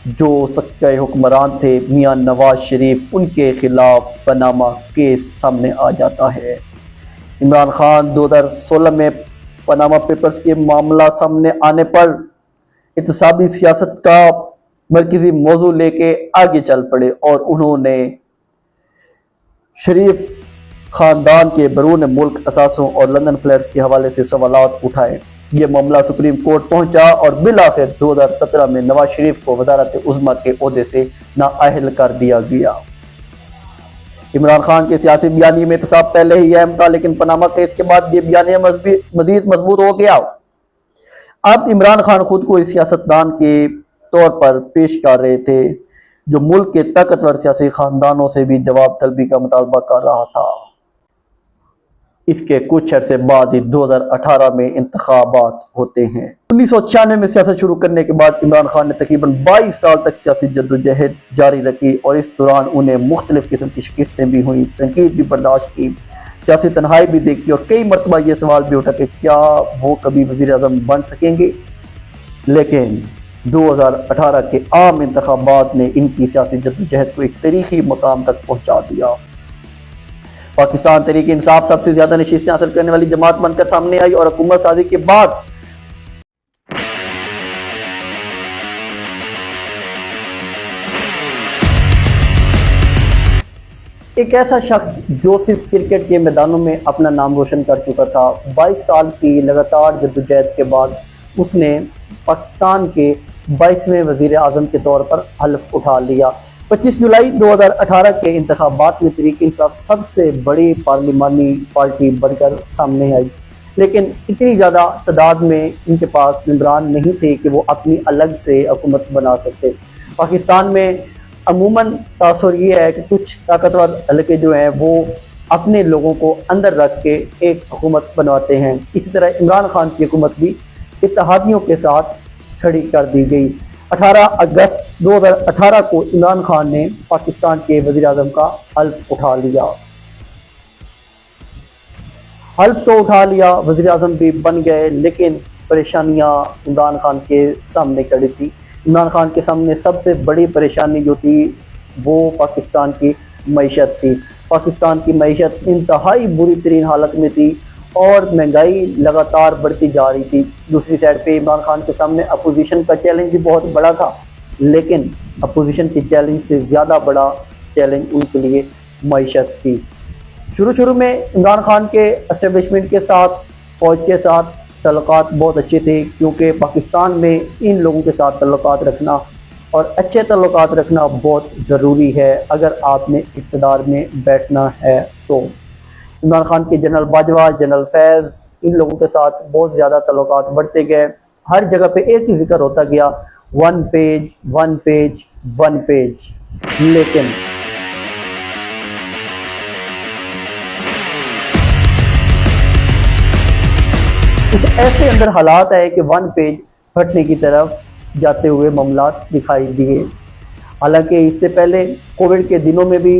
जो सक्के हुक्मरान थे मियां नवाज शरीफ, उनके खिलाफ पनामा केस सामने आ जाता है। इमरान खान 2016 में पनामा पेपर्स के मामला सामने आने पर इत्तेसादी सियासत का मरकजी मौजू लेके आगे चल पड़े और उन्होंने शरीफ खानदान के बैरून मुल्क असासों और लंदन फ्लैट्स के हवाले से सवालात उठाए। ये मामला सुप्रीम कोर्ट पहुंचा और बिलाखिर 2017 में नवाज शरीफ को वजारत उज़्मा के ओहदे से नाअहल कर दिया गया। इमरान खान के सियासी बयानी में एहतसाब पहले ही अहम था, लेकिन पनामा केस के बाद ये बयानी मजीद मजबूत हो गया। अब इमरान खान खुद को इस सियासतदान के तौर पर पेश कर रहे थे जो मुल्क के ताकतवर सियासी खानदानों से भी जवाब तलबी का मुतालबा कर रहा था। इसके कुछ अरसे बाद ही 2018 में इंतखाबात होते हैं। 1996 में सियासत शुरू करने के बाद इमरान खान ने तकरीबन 22 साल तक सियासी जद्दोजहद जारी रखी और इस दौरान उन्हें मुख्तलिफ किस्म की शिकस्तें भी हुई, तनकीद भी बर्दाश्त की, सियासी तन्हाई भी देखी और कई मरतबा ये सवाल भी उठा कि क्या वो कभी वज़ीर आज़म बन सकेंगे। लेकिन 2018 के आम इंतखाबात ने इनकी सियासी जद्दोजहद को एक तारीखी मकाम तक पहुँचा दिया। पाकिस्तान तहरीक इंसाफ सबसे ज्यादा नशीस्तें हासिल करने वाली जमात बनकर सामने आई और हुकूमत साजी के बाद एक ऐसा शख्स जो सिर्फ क्रिकेट के मैदानों में अपना नाम रोशन कर चुका था, 22 साल की लगातार जद्दोजहद के बाद उसने पाकिस्तान के 22वें वज़ीर आज़म के तौर पर हल्फ उठा लिया। 25 जुलाई 2018 के इंतखाबात में तहरीक इंसाफ सबसे बड़ी पार्लिमानी पार्टी बनकर सामने आई, लेकिन इतनी ज़्यादा तादाद में इनके पास मेंबरान नहीं थे कि वो अपनी अलग से हुकूमत बना सकते। पाकिस्तान में अमूमन तासुर ये है कि कुछ ताकतवर हलके जो हैं वो अपने लोगों को अंदर रख के एक हुकूमत बनवाते हैं। इसी तरह इमरान खान की हुकूमत भी इत्तेहादियों के साथ खड़ी कर दी गई। 18 अगस्त 2018 को इमरान खान ने पाकिस्तान के वज़ीर आज़म का हल्फ उठा लिया। हल्फ तो उठा लिया, वज़ीर आज़म भी बन गए, लेकिन परेशानियां इमरान खान के सामने खड़ी थी। इमरान खान के सामने सबसे बड़ी परेशानी जो थी वो पाकिस्तान की मईशत थी। पाकिस्तान की मईशत इंतहाई बुरी तरीन हालत में थी और महंगाई लगातार बढ़ती जा रही थी। दूसरी साइड पे इमरान खान के सामने अपोजिशन का चैलेंज भी बहुत बड़ा था, लेकिन अपोजिशन के चैलेंज से ज़्यादा बड़ा चैलेंज उनके लिए मईशत थी। शुरू में इमरान खान के एस्टेब्लिशमेंट के साथ, फ़ौज के साथ तल्लुकात बहुत अच्छे थे, क्योंकि पाकिस्तान में इन लोगों के साथ तल्लुकात रखना और अच्छे तल्लुकात रखना बहुत ज़रूरी है अगर आपने इक़्तिदार में बैठना है। तो इमरान खान के जनरल बाजवा, जनरल फैज़, इन लोगों के साथ बहुत ज़्यादा तल्लुकात बढ़ते गए। हर जगह पे एक ही जिक्र होता गया, one page one page one page. लेकिन कुछ ऐसे अंदर हालात है कि वन पेज फटने की तरफ जाते हुए मामलात दिखाई दिए। हालांकि इससे पहले कोविड के दिनों में भी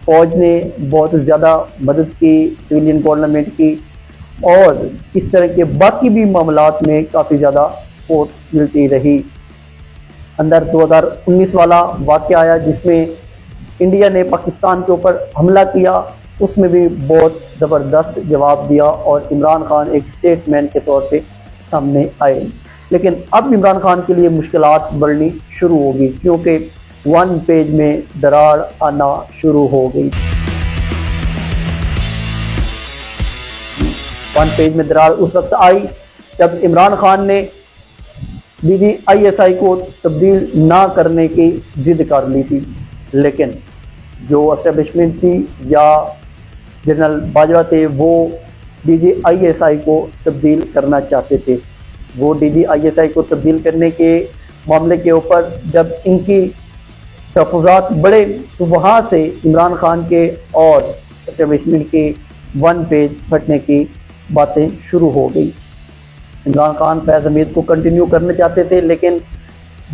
फ़ौज ने बहुत ज़्यादा मदद की, सिविलियन गवर्नमेंट की, और इस तरह के बाकी भी मामलात में काफ़ी ज़्यादा सपोर्ट मिलती रही। अंदर 2019 वाला वाक़या आया जिसमें इंडिया ने पाकिस्तान के ऊपर हमला किया, उसमें भी बहुत ज़बरदस्त जवाब दिया और इमरान खान एक स्टेटमैन के तौर पे सामने आए। लेकिन अब इमरान खान के लिए मुश्किलात बढ़नी शुरू होगी, क्योंकि वन पेज में दरार आना शुरू हो गई। वन पेज में दरार उस वक्त आई जब इमरान खान ने DGISI को तब्दील ना करने की जिद कर ली थी, लेकिन जो एस्टेब्लिशमेंट थी या जनरल बाजवा थे वो DGISI को तब्दील करना चाहते थे। वो DGISI को तब्दील करने के मामले के ऊपर जब इनकी तहफ़्फ़ुज़ात बढ़े तो वहाँ से इमरान खान के और एस्टेब्लिशमेंट के वन पेज फटने की बातें शुरू हो गई। इमरान खान फैज़ हमीद को कंटिन्यू करना चाहते थे, लेकिन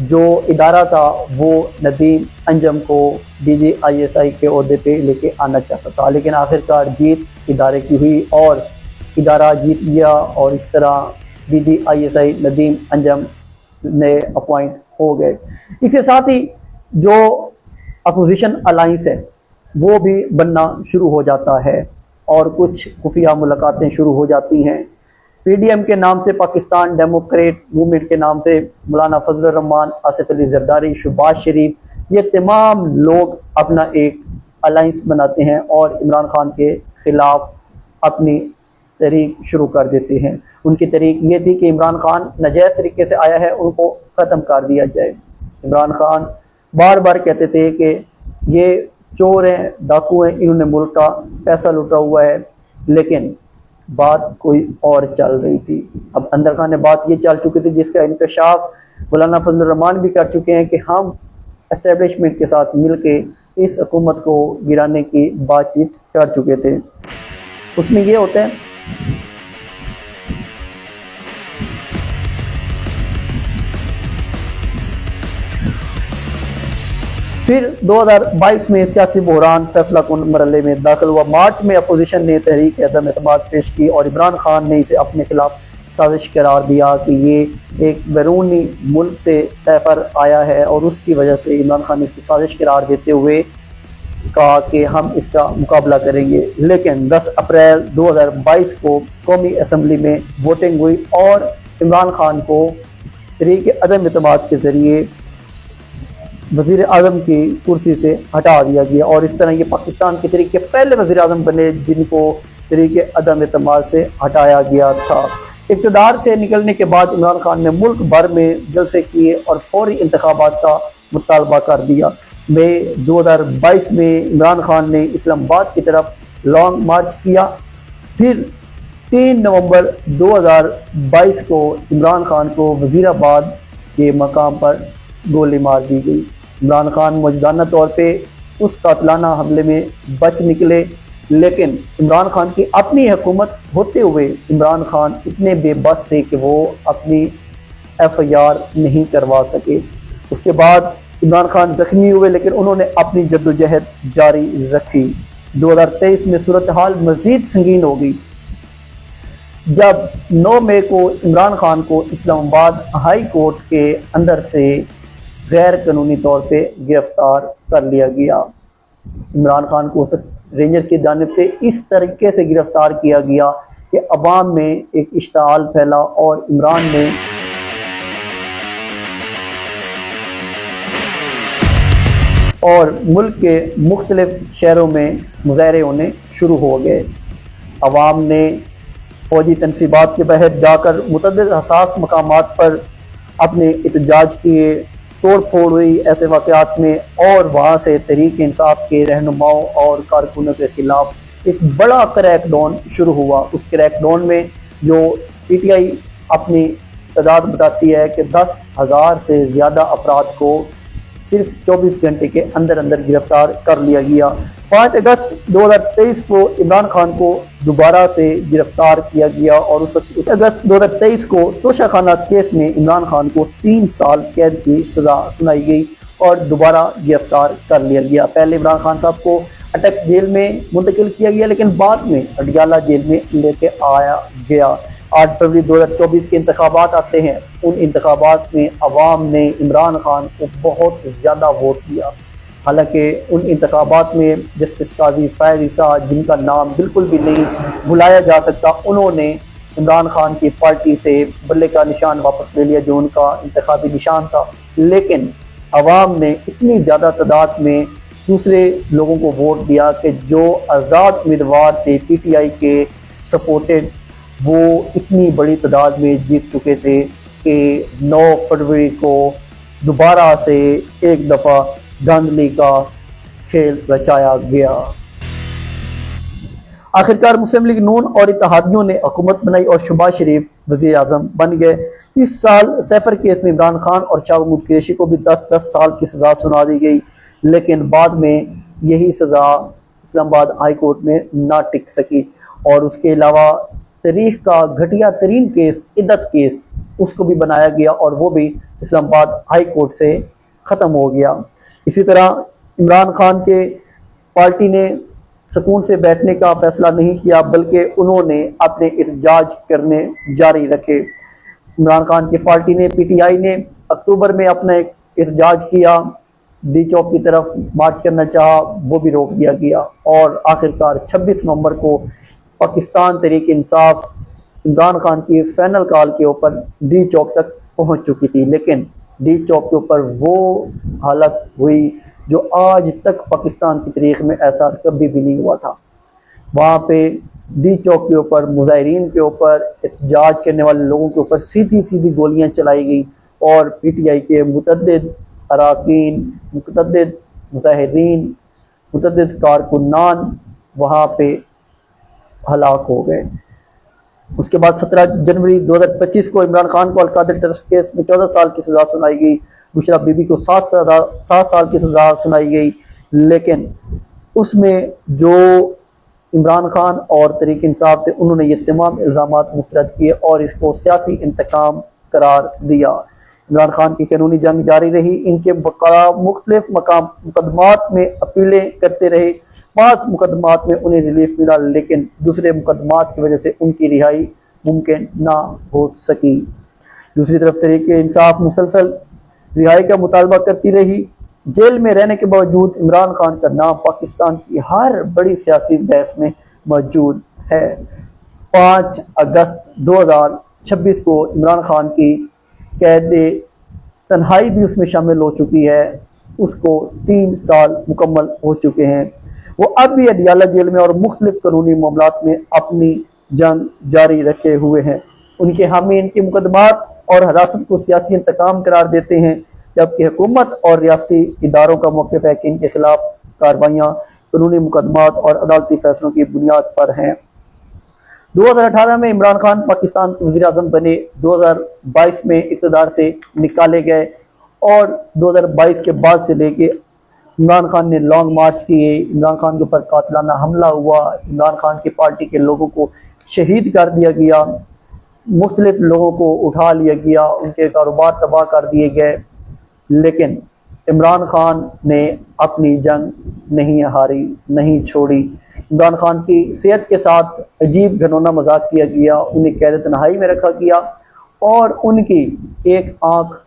जो इदारा था वो नदीम अंजम को DGISI के ओहदे पे लेके आना चाहता था, लेकिन आखिरकार जीत इदारे की हुई और इदारा जीत गया और इस तरह DGISI नदीम अंजम ने अपॉइंट हो गए। इसके साथ ही जो अपोजिशन अलाइंस है वो भी बनना शुरू हो जाता है और कुछ खुफिया मुलाकातें शुरू हो जाती हैं। PDM के नाम से पाकिस्तान डेमोक्रेट मूवमेंट के नाम से मौलाना फजल रहमान, आसिफ अली जरदारी, शहबाज शरीफ, ये तमाम लोग अपना एक अलाइंस बनाते हैं और इमरान खान के ख़िलाफ़ अपनी तहरीक शुरू कर देते हैं। उनकी तहरीक ये थी कि इमरान खान नाजायज़ तरीके से आया है, उनको ख़त्म कर दिया जाए। इमरान खान बार बार कहते थे कि ये चोर हैं, डाकू हैं, इन्होंने मुल्क का पैसा लुटा हुआ है, लेकिन बात कोई और चल रही थी। अब अंदर खाने बात ये चल चुकी थी जिसका इंकशाफ मौलाना फजल रहमान भी कर चुके हैं कि हम एस्टेब्लिशमेंट के साथ मिलके इस हुकूमत को गिराने की बातचीत कर चुके थे। उसमें ये होता है फिर 2022 में सियासी बहरान फैसला कुन मरहले में दाखिल हुआ। मार्च में अपोजिशन ने तहरीक अदम एतमाद पेश की और इमरान खान ने इसे अपने खिलाफ साजिश करार दिया कि ये एक बैरूनी मुल्क से सैफर आया है और उसकी वजह से इमरान खान ने इसकी साजिश करार देते हुए कहा कि हम इसका मुकाबला करेंगे। लेकिन 10 अप्रैल 2022 को कौमी असम्बली में वोटिंग हुई और इमरान खान को तहरीक अदम एतमाद के ज़रिए वज़ीर आज़म की कुर्सी से हटा दिया गया और इस तरह ये पाकिस्तान के तरीके पहले वज़ीर आज़म बने जिनको तहरीक अदम एतमाद से हटाया गया था। इक़्तिदार से निकलने के बाद इमरान खान ने मुल्क भर में जलसे किए और फौरी इंतखाबात का मुतालबा कर दिया। मई 2022 में इमरान खान ने इस्लामाबाद की तरफ लॉन्ग मार्च किया। फिर 3 नवंबर 2022 को इमरान खान को वज़ीराबाद के मकाम पर गोली मार दी गई। इमरान खान मौजूदाना तौर पे उस कातलाना हमले में बच निकले, लेकिन इमरान खान की अपनी हुकूमत होते हुए इमरान खान इतने बेबस थे कि वो अपनी FIR नहीं करवा सके। उसके बाद इमरान खान ज़ख्मी हुए, लेकिन उन्होंने अपनी जद्दोजहद जारी रखी। 2023 में सूरत हाल मज़ीद संगीन हो गई जब 9 मई को इमरान खान को इस्लामाबाद हाई कोर्ट के अंदर से गैर कानूनी तौर पे गिरफ्तार कर लिया गया। इमरान खान को रेंजर्स की जानिब से इस तरीके से गिरफ्तार किया गया कि अवाम में एक इश्ताल फैला और इमरान ने और मुल्क के मुख्तलिफ शहरों में मुजाहरे होने शुरू हो गए। अवाम ने फौजी तनसीबात के बहर जाकर मुतअद्दिद हसास मकामात पर अपने एहतजाज किए, तोड़ फोड़ हुई ऐसे वाक़यात में और वहाँ से तहरीक इंसाफ के रहनुमाओं और कारकुनों के ख़िलाफ़ एक बड़ा क्रैकडाउन शुरू हुआ। उस क्रैकडाउन में जो PTI अपनी तादाद बताती है कि 10,000 से ज़्यादा अफराद को सिर्फ 24 घंटे के अंदर अंदर गिरफ्तार कर लिया गया। 5 अगस्त 2023 को इमरान खान को दोबारा से गिरफ्तार किया गया और उस अगस्त 2023 को तोशाखाना केस में इमरान खान को 3 साल कैद की सज़ा सुनाई गई और दोबारा गिरफ्तार कर लिया गया। पहले इमरान खान साहब को अटक जेल में मुंतकिल किया गया, लेकिन बाद में अडयाला जेल में लेके आया गया। 8 फरवरी 2024 के इंतखाबात आते हैं। उन इंतखाबात में अवाम ने इमरान खान को बहुत ज़्यादा वोट दिया। हालांकि उन इंतखाबात में जस्टिस काजी फैज़ ईसा, जिनका नाम बिल्कुल भी नहीं भुलाया जा सकता, उन्होंने इमरान खान की पार्टी से बल्ले का निशान वापस ले लिया जो उनका इंतखाबी निशान था। लेकिन अवाम ने इतनी ज़्यादा तादाद में दूसरे लोगों को वोट दिया कि जो आज़ाद उम्मीदवार थे PTI के सपोर्टेड, वो इतनी बड़ी तादाद में जीत चुके थे कि 9 फरवरी को दोबारा से एक दफ़ा धांधली का खेल रचाया गया। आखिरकार मुस्लिम लीग नून और इत्तेहादियों ने हुकूमत बनाई और शहबाज शरीफ वज़ीर आज़म बन गए। इस साल सैफर केस में इमरान खान और शाह महमूद कुरैशी को भी 10-10 साल की सज़ा सुना दी गई, लेकिन बाद में यही सज़ा इस्लामाबाद हाई कोर्ट में ना टिक सकी। और उसके अलावा तारीख का घटिया तरीन केस, इद्दत केस, उसको भी बनाया गया और वो भी इस्लामाबाद हाई कोर्ट से ख़त्म हो गया। इसी तरह इमरान खान के पार्टी ने सुकून से बैठने का फैसला नहीं किया, बल्कि उन्होंने अपने एहतजाज करने जारी रखे। इमरान खान की पार्टी ने, पीटीआई ने अक्टूबर में अपना एक एहतजाज किया, डी चौक की तरफ मार्च करना चाहा, वो भी रोक दिया गया और आखिरकार 26 नवंबर को पाकिस्तान तहरीक इंसाफ इमरान खान की फाइनल कॉल के ऊपर डी चौक तक पहुंच चुकी थी। लेकिन डी चौक के ऊपर वो हालत हुई जो आज तक पाकिस्तान की तारीख में ऐसा कभी भी नहीं हुआ था। वहाँ पे डी चौक के ऊपर मुजाहिरीन के ऊपर, एहतजाज करने वाले लोगों के ऊपर सीधी सीधी गोलियां चलाई गई और पीटीआई के मुतअद्दिद अरकान, मुतअद्दिद मुजाहिरीन, मुतअद्दिद कारकुनान वहाँ पे हलाक हो गए। उसके बाद 17 जनवरी 2025 को इमरान खान को अलकादर ट्रस्ट केस में 14 साल की सज़ा सुनाई गई। बुशरा बीबी को 7 साल की सज़ा सुनाई गई। लेकिन उसमें जो इमरान खान और तहरीक इंसाफ थे, उन्होंने ये तमाम इल्ज़ामात मुस्तरद किए और इसको सियासी इंतकाम करार दिया। इमरान खान की कानूनी जंग जारी रही। इनके वकाला मुख्तलिफ मुकदमात में अपीलें करते रहे। 5 मुकदमात में उन्हें रिलीफ मिला, लेकिन दूसरे मुकदमात की वजह से उनकी रिहाई मुमकिन ना हो सकी। दूसरी तरफ तहरीक इंसाफ मुसलसल रिहाई का मुतालबा करती रही। जेल में रहने के बावजूद इमरान खान का नाम पाकिस्तान की हर बड़ी सियासी बहस में मौजूद है। 5 अगस्त 2026 को इमरान खान की कैद तन्हाई भी उसमें शामिल हो चुकी है। उसको 3 साल मुकम्मल हो चुके हैं। वो अब भी अडियाला जेल में और मुख्तलिफ कानूनी मामलात में अपनी जंग जारी रखे हुए हैं। उनके हामी इनके मुकदमात और हिरासत को सियासी इंतकाम करार देते हैं, जबकि हुकूमत और रियासती इदारों का मौक़िफ़ है कि इनके खिलाफ कार्रवाइयाँ कानूनी मुकदमात और अदालती फैसलों की बुनियाद पर हैं। 2018 में इमरान खान पाकिस्तान के वज़ीर आज़म बने। 2022 में इक़्तिदार से निकाले गए और 2022 के बाद से लेके इमरान खान ने लॉन्ग मार्च किए। इमरान खान के ऊपर कातिलाना हमला हुआ। इमरान खान की पार्टी के लोगों को शहीद कर दिया गया। मुख्तलिफ लोगों को उठा लिया गया, उनके कारोबार तबाह कर दिए गए। लेकिन इमरान खान ने अपनी जंग नहीं हारी, नहीं छोड़ी। इमरान खान की सेहत के साथ अजीब घिनौना मजाक किया गया, उन्हें कैद तन्हाई में रखा गया और उनकी एक आँख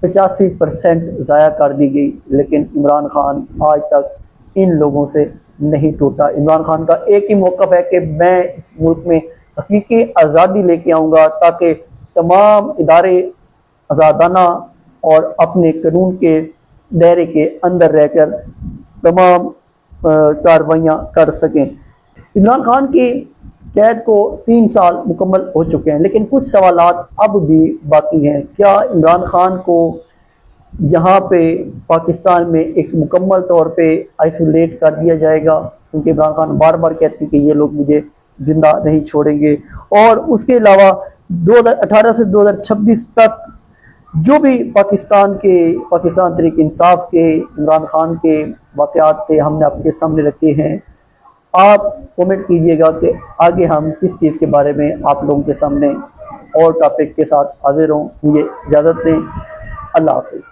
85% ज़ाया कर दी गई। लेकिन इमरान खान आज तक इन लोगों से नहीं टूटा। इमरान खान का एक ही मौक़िफ़ है कि मैं इस मुल्क में हकीकी आज़ादी लेके आऊँगा, ताकि तमाम इदारे आज़ादाना और अपने कानून के दायरे के अंदर रहकर तमाम कार्रवाइयाँ कर सकें। इमरान खान की कैद को 3 साल मुकम्मल हो चुके हैं, लेकिन कुछ सवालात अब भी बाकी हैं। क्या इमरान खान को यहाँ पे पाकिस्तान में एक मुकम्मल तौर पे आइसोलेट कर दिया जाएगा? क्योंकि इमरान खान बार बार कहते हैं कि ये लोग मुझे ज़िंदा नहीं छोड़ेंगे। और उसके अलावा 2018 से 2026 तक जो भी पाकिस्तान तहरीक इंसाफ के, इमरान खान के वाक़यात थे, हमने आपके सामने रखे हैं। आप कमेंट कीजिएगा कि आगे हम किस चीज़ के बारे में आप लोगों के सामने और टॉपिक के साथ हाजिर हों। मुझे इजाज़त दें। अल्लाह हाफ़िज़।